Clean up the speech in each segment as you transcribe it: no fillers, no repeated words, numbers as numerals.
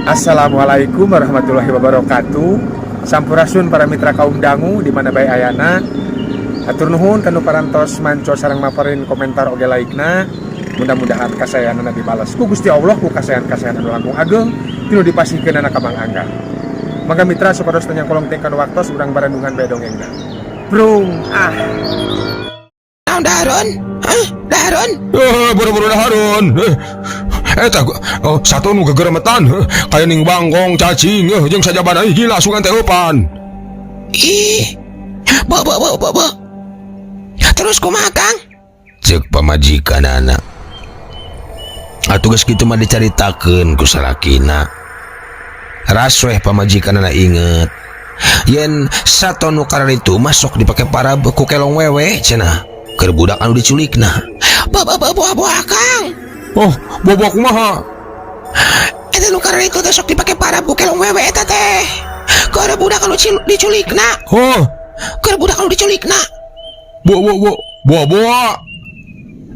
Assalamualaikum warahmatullahi wabarakatuh. Sampurasun para mitra kaum dangu di mana bae ayana. Hatur nuhun kanu parantos manco sareng maparin komentar oge laikna. Mudah-mudahan kasayanana dibalas ku Gusti Allah ku kasayan-kasayan anu langkung ageng tinu dipasihkeun ka Mang Angga. Mangga mitra sapados tanya kolong tengkan waktos urang barendungan bae dongengna. Brung Naon daharon? Daharon? Buru-buru daharon. Eta satu nu gegeremetan kaya ning bangkong cacing jeung sajaban ai gila sungan teh eupan. Ih. Bo. Terus kumaha, Kang? Cek pamajikan anak. Atuh geus kitu mah dicaritakeun ku salakina. Rasweh pamajikan anak inget. Yen sato nu karar itu masuk dipake para ku kelong wewe cenah. Keur budak anu diculikna. Buah Kang. Oh, bobo kumaha? Eta nu karar itu teh sok dipake para ku kelong wewe eta teh. Keur budak anu diculikna. Oh, Keur budak anu diculikna. Bo.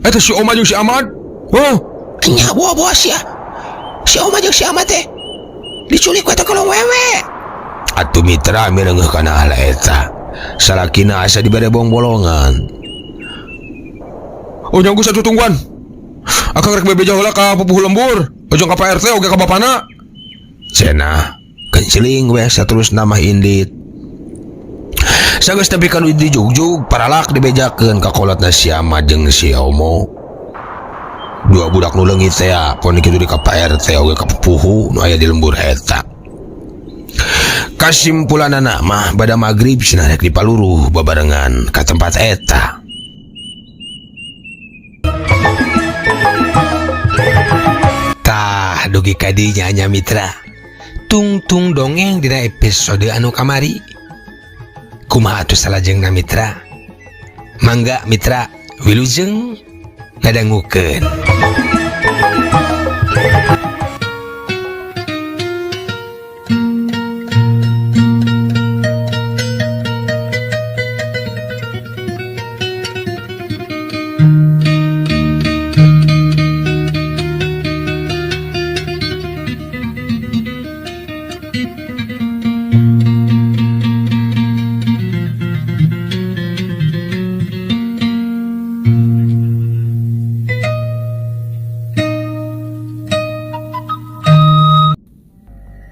Eta si Oma jeung si Ahmad. Oh, Nya buah sia. Si Oma jeung si Ahmad teh diculik ku eta kelong wewe. atuh mitra mireungeuh kana hal eta. Salakina asa dibere bolongan. Oh, nyanggu satu tungguan. Akang rek bebeja heula ka pupuh lembur, ojong ka Pak RT oge ka bapana. Cenah, kenceling we saterus nama indit. Sageus nepi ka nu dijugjug, paralak dibejakeun ka kolotna si Ahmad jeung si Omo. Dua budak nu leungit teh pon kitu di ka Pak RT oge ka pupuh nu aya di lembur eta. Kasimpulanana mah bada magrib cenah rek dipaluruh babarengan ka tempat eta. Tah dugi kadinya nya mitra. Tungtung dongeng dina episode anu kamari. Kumaha atuh salajengna mitra? Mangga mitra wilujeng ngadangukeun.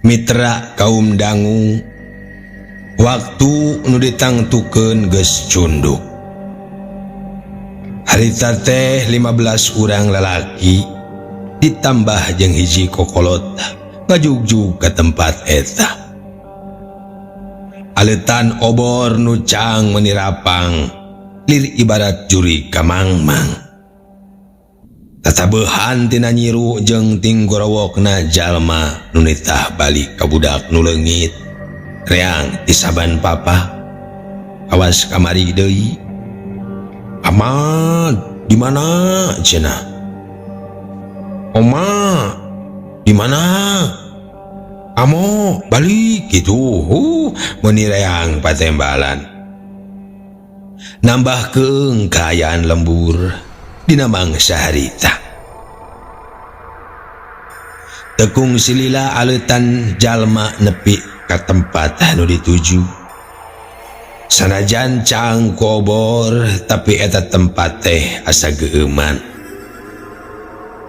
Mitra kaum dangu, waktu nu ditangtukeun geus cunduk. Harita teh 15 urang lalaki ditambah jeung hiji kokolot ngajugjug ka tempat eta. Aletan obor nu cang menirapang lir ibarat juri ka mangmang. Tatabehan tina nyiru jeung tinggorowokna jalma nu nitah balik ka budak nu leungit. Reang ti saban papa. Awas kamari deui. Ahmad, di mana cenah? Oma, di mana? Amo, balik gitu. Meuni reang patembalan. Nambahkeun kaayaan lembur dina mangsa harita. Tekung silila aletan jalma nepi ka tempat anu dituju. Sanajan cang kobor tapi eta tempat teh asa geuman.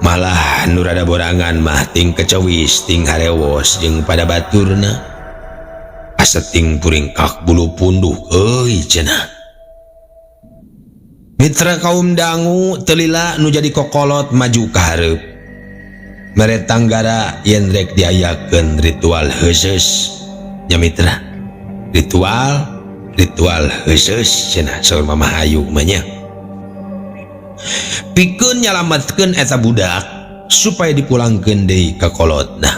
Malah nu rada borangan mah ting kecewis ting harewos jeung pada baturna. Asa ting puringkak bulu punduh euy cenah. Mitra kaum dangu telila nu jadi kokolot maju ka hareup. Mere tanggara yen rek diayakeun ritual heuseus. Nya mitra. Ritual heuseus cenah saur Mama Ayu mah nya. Pikeun nyalametkeun eta budak supaya dipulangkeun deui ka kolotna.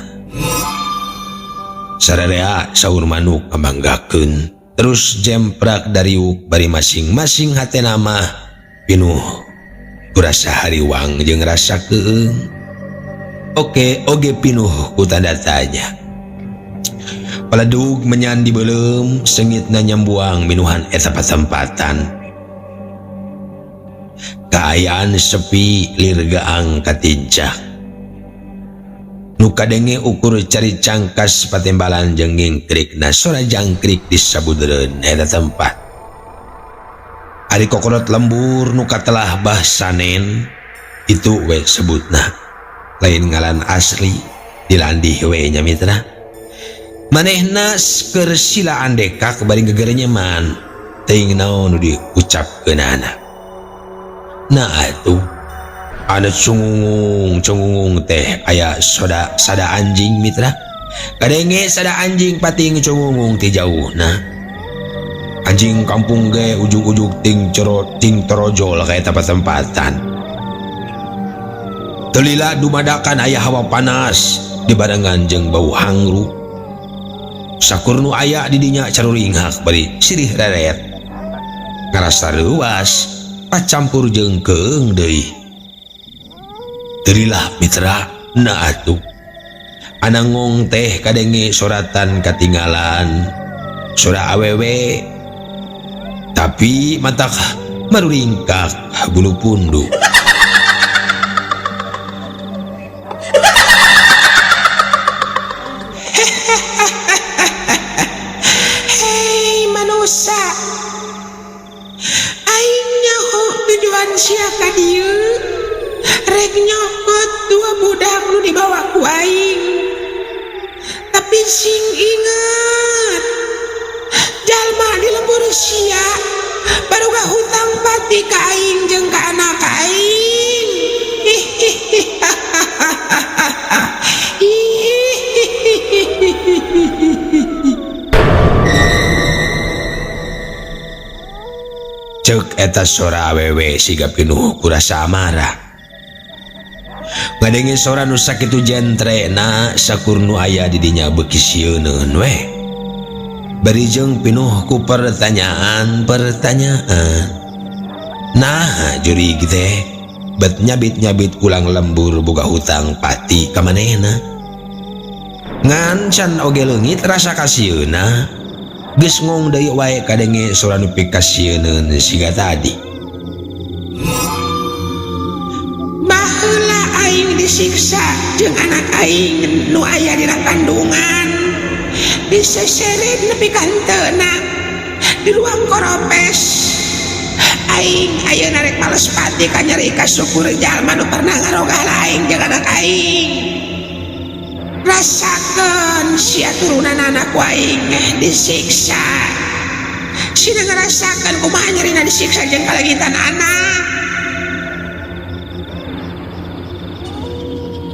Sararea saur manuk kamanggakeun. Terus jemprak dariuk bari masing-masing hatena mah pinuh kurasa hariwang jeung rasa keung. Oge pinuh ku tanda tanya. Paladug menyan dibeulem seungitna nyambuang minuhan eta patempatan. Kaayaan sepi lir gaang katincak. nu kadenge ukur cari cangkas patembalan jeung ngingkrik na sora jangkrik di sabudeureun eta tempat. Ari kokolot lembur nu katelah bah sanen itu we sebutna, lain ngaran asli dilandih we nya mitra. Manehna keur silaan dekak bari gegerenyeman teuing naon nu diucapkeunana. Nah atuh anu cungungung teh aya sada anjing mitra. Kadenge sada anjing pating cungungung ti jauhna. Anjing kampung ge ujug-ujug ting torojol ka eta patempatan. Telila dumadakan aya hawa panas dibarengan jeung bau hangru. Sakur nu aya di dinya caruringhak bari sirih reret. Ngarasa leuwas pacampur jeung keung deui. Terilah mitra na atuh anangong teh kadenge soratan katinggalan sora awewe tapi matak maruringkak bulu pundu. Hei manusia, aing nyaho tujuan sia ka dieu. Rek nyokot dua budak nu dibawa ku aing. Tapi sing ingat, jalma di lembur sia baruga hutang pati ka aing jeung ka anak aing. Ceuk eta sora awewe siga pinuh ku rasa amarah. Ngadenge sora nu sakitu jentrena sakur nu aya di dinya beuki sieuneun we. Bari jeung pinuh ku pertanyaan. Nah jurig teh bet nyabit-nyabit ulang lembur boga hutang pati ka manehna. Ngan can oge leungit rasa kasieuna. Geus ngong deui wae kadenge sora nu pikasieun siga tadi. Baheula aing disiksa jeung anak aing nu aya dina kandungan. Diseseret nepi ka henteuna di ruang koropes. Aing ayeuna rek males pati ka nyari ka syukur jalma nu pernah ngarogal aing jeung anak aing. Rasakeun sia turunan anak aing disiksa. Sina ngarasakeun kumaha nyarina disiksa jeung kalagitan anak.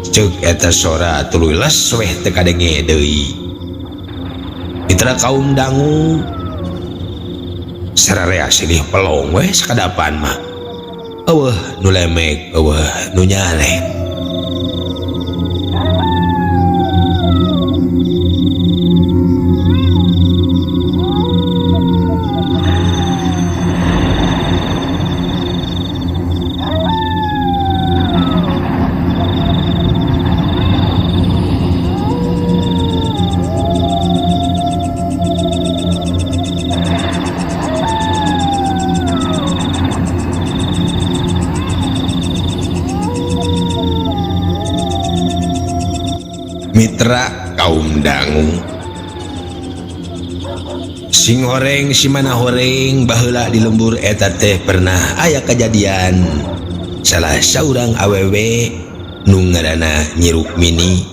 Ceuk eta sora tuluy les weh teu kadenge deui. Mitra kaum dangu sararea silih pelong weh sakadapan mah. Eueuh nu lemek, eueuh nu nyaleh. Mitra kaum dangu sing horeng si mana horeng baheula di lembur eta teh pernah aya kejadian salah saurang awewe nu ngaranna Nyi Rukmini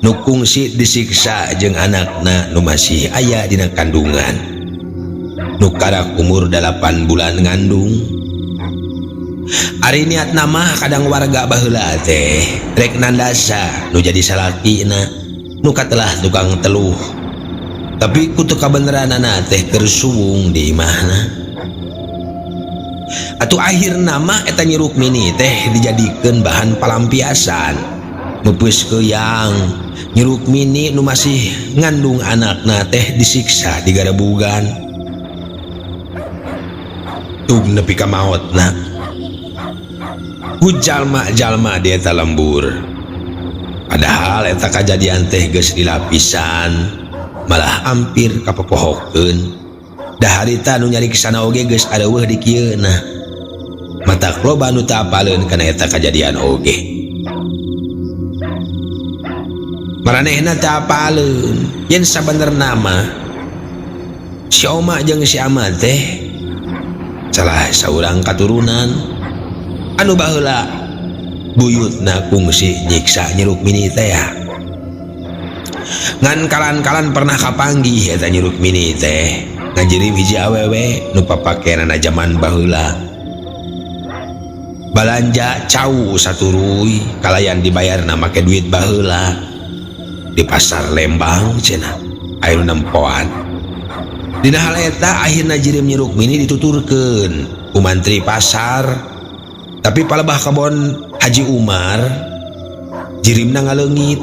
nu kungsi disiksa jeung anakna nu masih aya dina kandungan nu karak umur 8 bulan ngandung. Ari niat nama kadang warga baheula teh rek nandasa nu jadi salakina nu katelah tukang teluh tapi kutu kabeneranana teh keur suwung di imahna. Atuh akhir nama eta Nyi Rukmini teh dijadikeun bahan palampiasan meupeus keuyang Nyi Rukmini nu masih ngandung anakna teh disiksa di garabugan tug nepi ka maotna. Ku jalma-jalma di eta lembur. Padahal eta kajadian teh geus dilapisan, malah hampir kapopohokeun. Da harita nu nyari kesana oge geus areueuh di kieuna. Matak loba nu teu apaleun kana eta kajadian oge. Maranehna teu apaleun yen sabenerna mah si Oma jeung si Amad teh salah saurang katurunan anu baheula buyutna kungsi nyiksa Nyi Rukmini teh ya. Ngan kalan-kalan pernah kapanggih eta Nyi Rukmini teh ngajirim hiji awewe nu papakeanana zaman baheula. Balanja cau saturuy kalayan dibayarna make duit baheula di pasar Lembang cenah aya nu nempoan. Dina hal eta akhirna jirim Nyi Rukmini dituturkeun ku mantri pasar, tapi palebah kabon Haji Umar jirimna ngaleungit.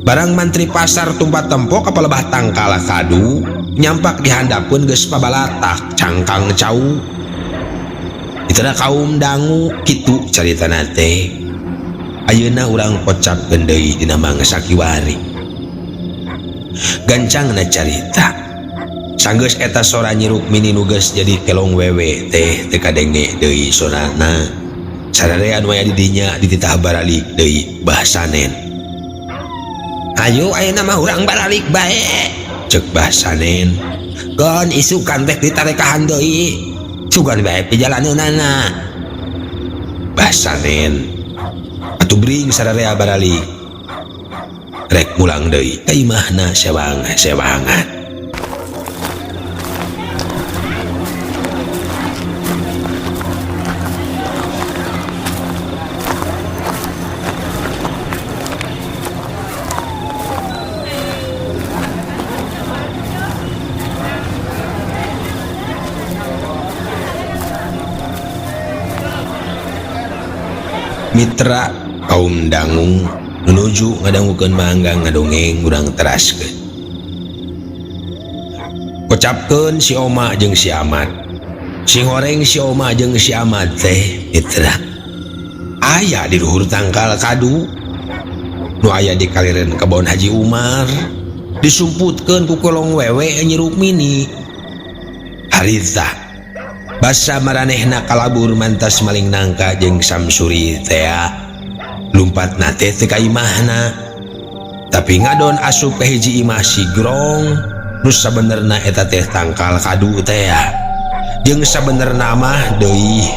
Barang mantri pasar tumpat tempo ka palebah tangkal kadu nyampak dihandapkeun geus pabalatak cangkang cau. Itana kaum dangu kitu caritana teh. Ayeuna urang kocapkeun deui dina mangsa kiwari. Gancangna carita. Sanggeus eta sora Nyi Rukmini nu geus jadi kelong wewe teh teu kadenge deui sorana. Sadaya anu aya di dinya dititah baralik deui bahasanen. Ayo ayeuna mah urang baralik bae, ceuk bahasanen. Gon isukan teh ditarekahan deui. Sugan bae pijalaneunana. Bahasanen. Atuh bring sadaya baralik. Rek mulang deui ka imahna sewangan. Mitra kaum dangu menuju ngadangukeun mangga ngadongeng urang teraskeun. Kocapkeun si Oma jeung si Amad. Si goreng si Oma jeung si Amad teh mitra. Aya di luhur tangkal kadu nu aya di kalireun kebon Haji Umar disumputkeun ku kolong wewe Nyi Rukmini. Harita basa maranehna kalabur mantas maling nangka jeung Samsuri teh lumpatna teh teu ka imahna, tapi ngadon asup ka hiji imah sigrong nu sabenerna eta teh tangkal kadu teh jeung sabenerna mah deui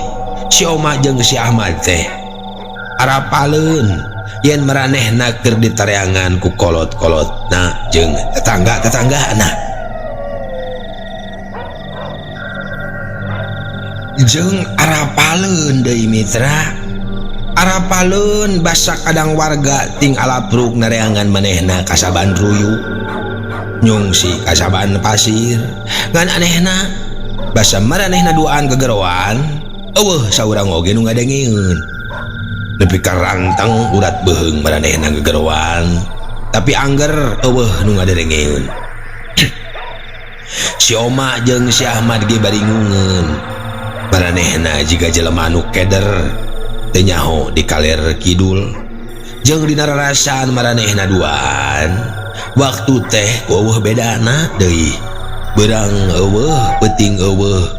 si Oma jeung si Ahmad teh arapaleun yen maranehna keur ditareangan ku kolot-kolotna jeung tetangga-tetanggana. Jeung arapaleun deui mitra, arapaleun basa kadang warga ting alapruk nareangan manehna kasaban ruyu nyungsi kasaban pasir. Ngan anehna basa maranehna duaan gegeroan eueuh saurang oge nu ngadengeun. Nepi ka rantang urat beheung maranehna gegeroan, tapi angger eueuh nu ngadengeun. Si Oma jeung si Ahmad ge baringungeun. Maranehna jiga jelema anu keder teu nyaho di kaler kidul jeung dina rarasan maranehna duaan waktu teh eueuh bedana deui. Beurang eueuh peuting eueuh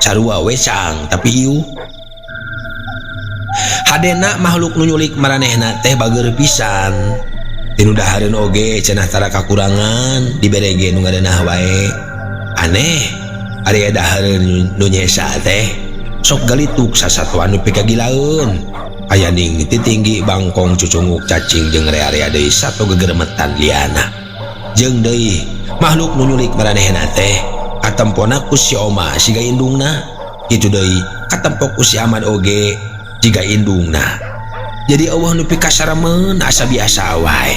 sarua wecang tapi ieu hadena makhluk nu nyulik maranehna teh bager pisan. Tinu dahareun oge cenah tara kakurangan diberege nu ngadenah wae. Aneh area dahareun nu nyesa teh sok galituk sasatuan nu pikagilaeun aya ning titinggi bangkong cucunguk cacing jeung rea-rea deui sato gegermetan liana. Jeung deui makhluk nu nyulik maranehna teh katempona ku si Oma siga indungna, kitu deui katempo ku si Ahmad oge jiga indungna. Jadi eueuh nu pikasaremen asa biasa wae.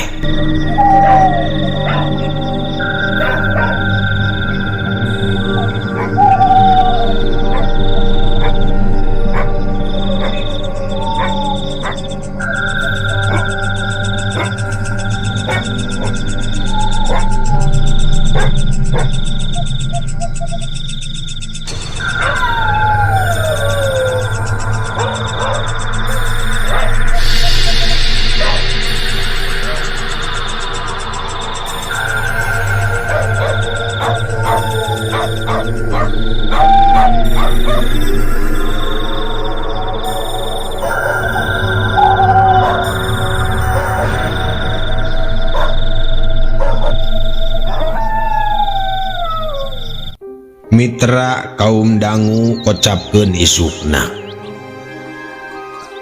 Mitra kaum dangu kocapkeun isukna.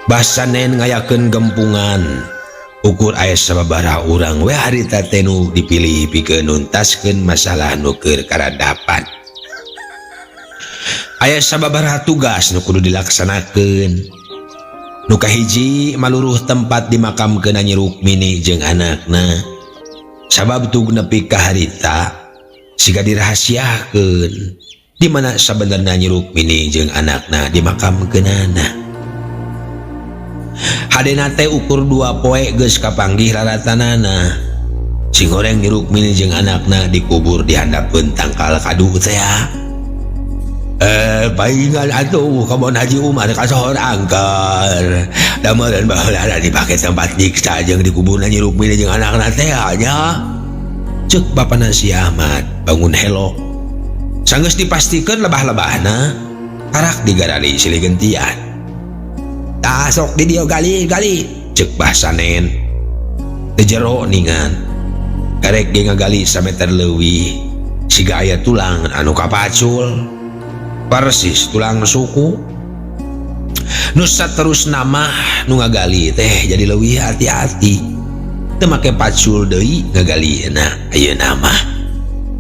Basanen ngayakeun gempungan. Ukur aya sababaraha urang we harita teh nu dipilih pikeun nuntaskeun masalah nu keur karadapan. Aya sababaraha tugas nu kudu dilaksanakeun. Nu kahiji maluruh tempat dimakamkeun Nyi Rukmini jeung anakna. Sabab tug nepi ka harita siga dirahasiakeun di mana sabenerna Nyi Rukmini jeung anakna dimakamkeunana. Hadena teh ukur 2 poe geus kapanggih raratanana. Sing goreng Nyi Rukmini jeung anakna dikubur di handapkeun tangkal kadu teh ya. Paingan atuh kabon Haji Umar kasohor angker. Damereun baheula dipake tempat nyiksa jeung dikuburna Nyi Rukmini jeung anakna teh nya. Ceuk bapana si Ahmad bangun helok. Sanggeus dipastikeun lebah-lebahna arak digarali silih gentian. Tah sok di dieu gali ceuk Basanen. Teu jero ningan. Karek ge ngagali sameter leuwih siga aya tulang anu kapacul. Persis tulang suku. Nu saterusna mah nu ngagali teh jadi leuwih hati-hati. Teu make pacul deui ngagalieuna ayeuna mah.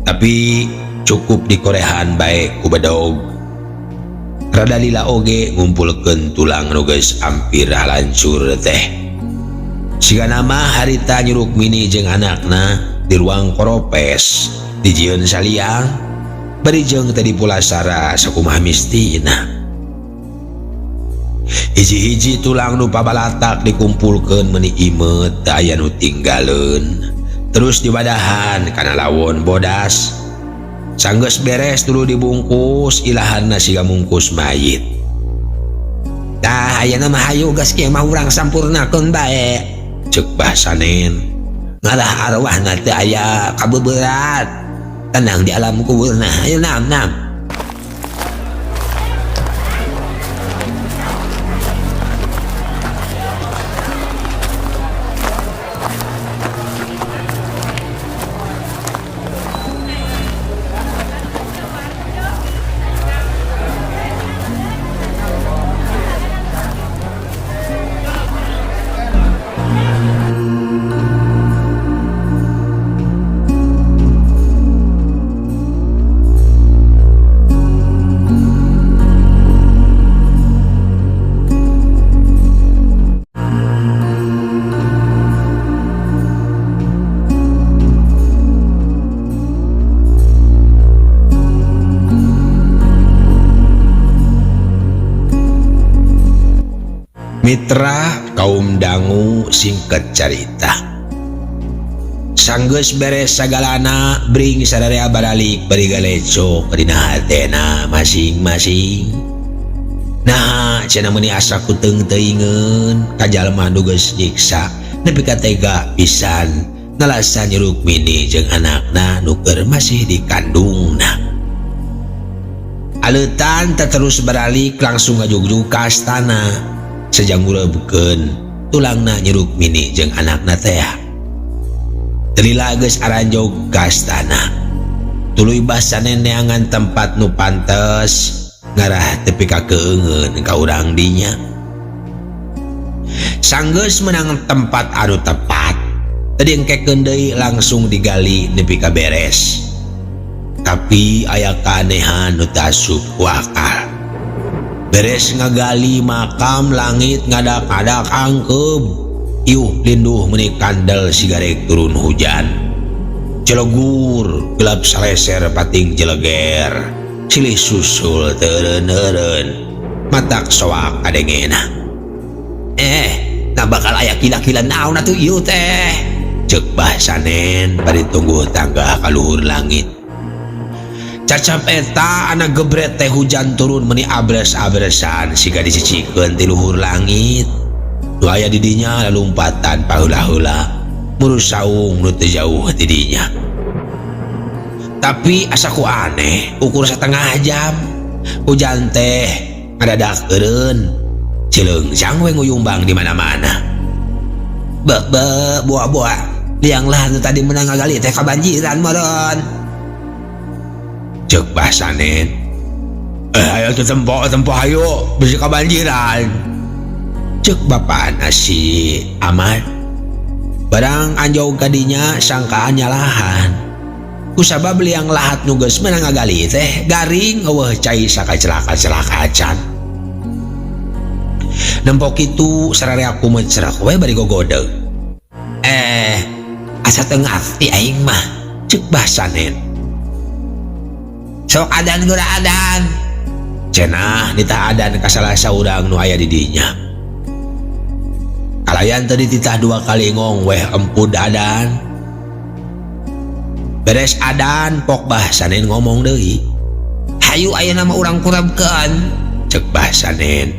Tapi cukup dikorehan bae ku bedog. Rada lila oge ngumpulkeun tulang nu geus hampir halancur teh. Siga nama harita Nyi Rukmini jeung anakna di ruang koropes dijieun saliang bari jeung teh dipulasara sakumaha mistina. Hiji-hiji tulang nu pabalatak dikumpulkeun meuni imet teu aya nu tinggaleun. Terus diwadahan kana lawon bodas. Sanggeus beres dulu dibungkus ilahanna siga mungkus mayit. Tah ayeuna mah hayu geus kieu mah urang sampurnakeun bae ceuk Basanen. Ngalah arwahna teh aya kabeuberat. Tenang di alam kuburna. Ayo nam. Mitra kaum dangu singket carita. Sanggeus beres sagalana bring sadarea baralik bari galecok dina hatena masing-masing. Nah cenah meuni asa kuteung teuingeun ka jalma nu geus nyiksa nepi ka tega pisan nalasa Nyi Rukmini jeung anakna nu keur masih dikandungna. Aleutan terus beralik langsung ngajugjug ka astana. Sejang ngurebkeun tulangna Nyi Rukmini jeung anakna teh. Telila geus aranjog ka astana. Tuluy Basanen neangan tempat nu pantes ngarah tepi ka keungeun ka urang dinya. Sanggeus menang tempat anu tepat, teu diengkekeun deui langsung digali nepi ka beres. Tapi aya kaanehan nu teu asup ku akal. Beres ngagali makam langit ngadak-adak angkeb. Iuh linduh meuni kandel sigarek turun hujan. Cilegur gelap saleser pating jeleger. Silih susul teureun-eureun. Matak soak adengena. Na bakal aya kila-kila naon atuh ieu teh? Ceuk Basanen bari tunggu tangga ka luhur langit. Cacap eta anak gebret teh hujan turun meuni abres-abresan siga dicicikeun ti luhur langit. Nu aya di dinya lalumpatan paheula-heula murus saung nu teu jauh ti dinya. Tapi asa ku aneh ukur satengah jam hujan teh ngadadak eureun cileungsang we nguyumbang di mana-mana. Buah-buah lianglah nu tadi menang ngagali teh kabanjiran meureun. Cek Basanen. Ayo ke tempo ayo, bisa kebanjiran. Cek bapana si Ahmad. Barang anjau kadinya sangkaan nyalahan. Kusabab liang lahat nugas menang agali teh garing eueuh cai sakacelaka-celaka acan. Nempok itu sarare aku mencerak we bari gogode. Asa teu ngarti aing mah, cek Basanen. Sok adan geura adan. Cenah nitah adan ka salah saurang nu aya di dinya. Kalayan tadi titah 2 kali ngong weh empud adan. Beres adan pok Basanen ngomong deui. Hayu aya nama urang kurabkeun, cek Basanen.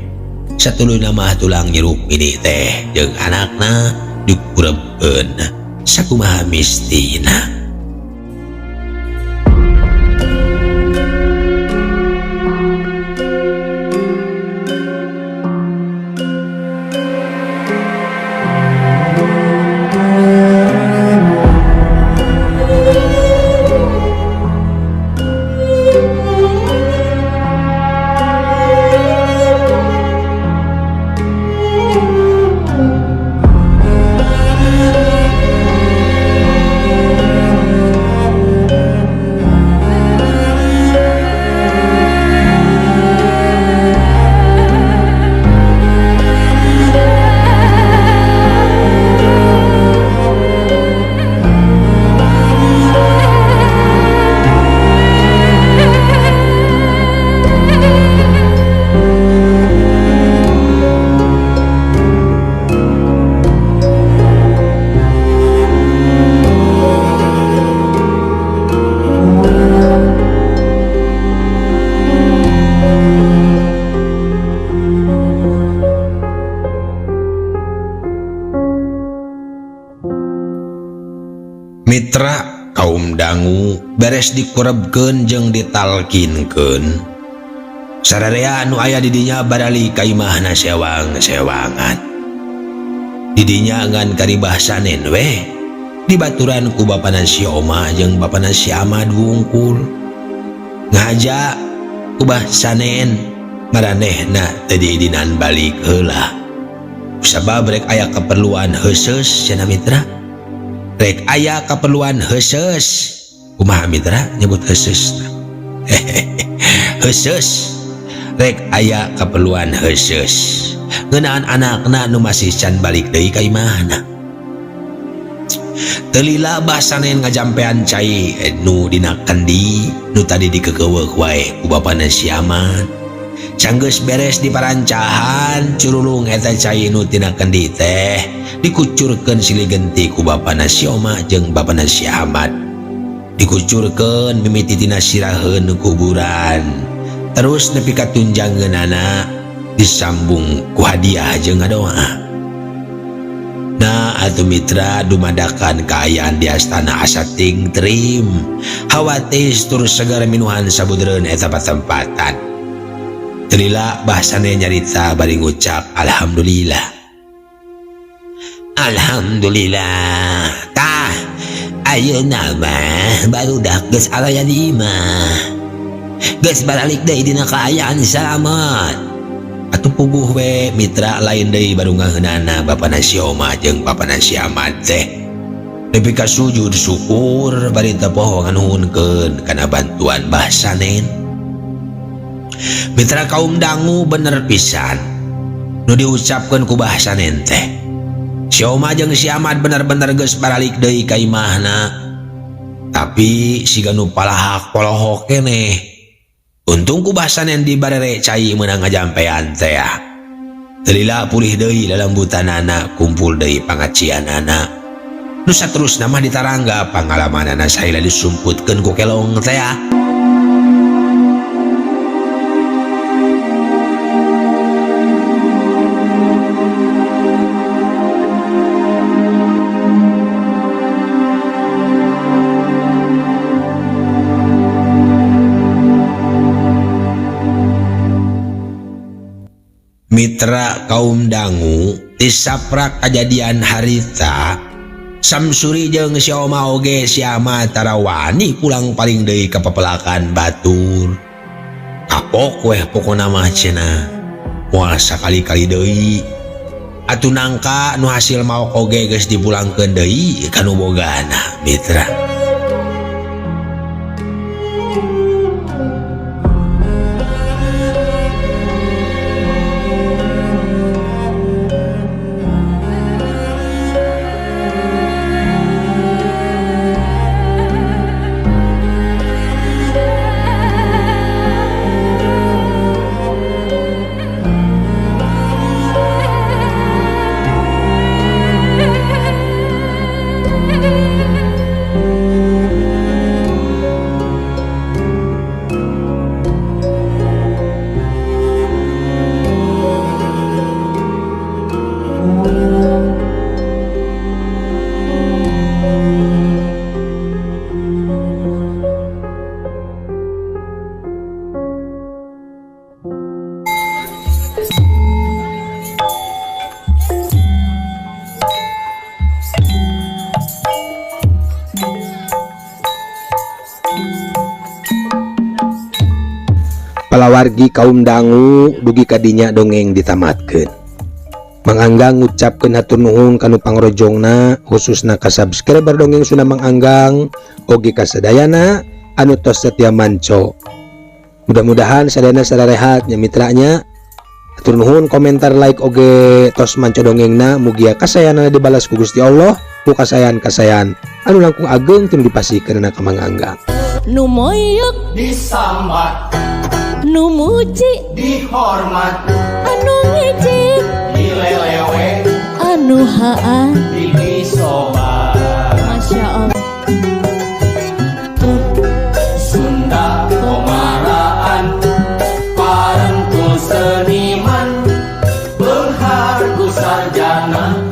Satuluyna mah tulang nyeruk ini teh jeung anakna dikurabkeun sakumaha mistina. Mitra kaum dangu beres dikurebkeun jeung ditalkinkeun. Sararea anu aya di dinya barali ka imahna sewang-sewangan. Di dinya ngan kari Basanen we dibaturan ku bapana si Oma jeung bapana si Ahmad wungkul. Ngaja ku Basanen maranehna teu diidinan balik heula. Sabab rek aya keperluan heuseus cenah mitra. Rek aya keperluan heuseus. Kumaha mitra nyebut heuseus? Heuseus. Rek aya keperluan heuseus. Ngeunaan anakna nu masih can balik deui ka imahna. Teu lila Basanen ngajampean cai nu dina kendi nu tadi dikekeuweuk wae ku bapana si Ahmad. Canggeus beres di parancahan curulung eta cai nu tina kendi teh dikucurkeun silih genti ku bapana si Oma jeung bapana si Ahmad. Dikucurkeun mimiti tina siraheun kuburan. Terus nepi ka tunjangeunana disambung ku hadiah jeung ngadoa. Nah atuh mitra dumadakan kaayaan di astana asa ting trim. Hawatis terus segar minuhan sabudreun eta patempatan. Terila Basanen nyarita bari ngucap alhamdulillah. Alhamdulillah. Tah ayeuna mah barudak geus alaya di imah. Geus balik deui dina kaayaan salamet. Atuh puguh we mitra lain deui baru ngaheunana bapana si Oma jeung bapana si Ahmad teh. Nepi ka sujud syukur bari teu poho nganuhunkeun kana bantuan Basanen. Mitra kaum dangu bener pisan nu diucapkeun ku Basanen teh. Si Oma jeung si Ahmad bener-bener geus baralik deui ka imahna. Tapi siga nu palahak polohok keneh. Untung ku Basanen dibarere cai meunang ngajampean teh. Teu lila pulih deui lalembutanana kumpul deui pangacianana. Nu saterusna mah ditarangga pangalamanana saila disumputkeun ku kelong teh. Mitra kaum dangu tisaprak kejadian harita Samsuri jeung si Oma oge si Ahmad tara wani pulang paling deui ka papelakan batur. Kapok weh pokona mah cenah. Moal sakali-kali deui. Atuh nangka nu hasil maok oge geus dipulangkeun deui ka nu bogana mitra. Palawargi kaum dangu dugi kadinya dongeng ditamatkeun. Mang Anggang ngucapkeun hatur nuhun kanu pangrojongna khususna ka subscriber dongeng Sunda Mang Anggang oge ka sadayana anu tos setia manco. Mudah-mudahan sadayana sadarehat nya mitranya. Hatur nuhun komentar like oge tos manco dongengna mugia kasayana dibalas ku Gusti Allah ku kasayan-kasayan anu langkung ageng tinu dipasikeun ka Mang Anggang. Nu moyok disambat, nu muji dihormat, anu ngijik dilelewe, anu haan disobat. Masya Allah. Sunda Komaraan, parengku seniman, berhargu sarjana,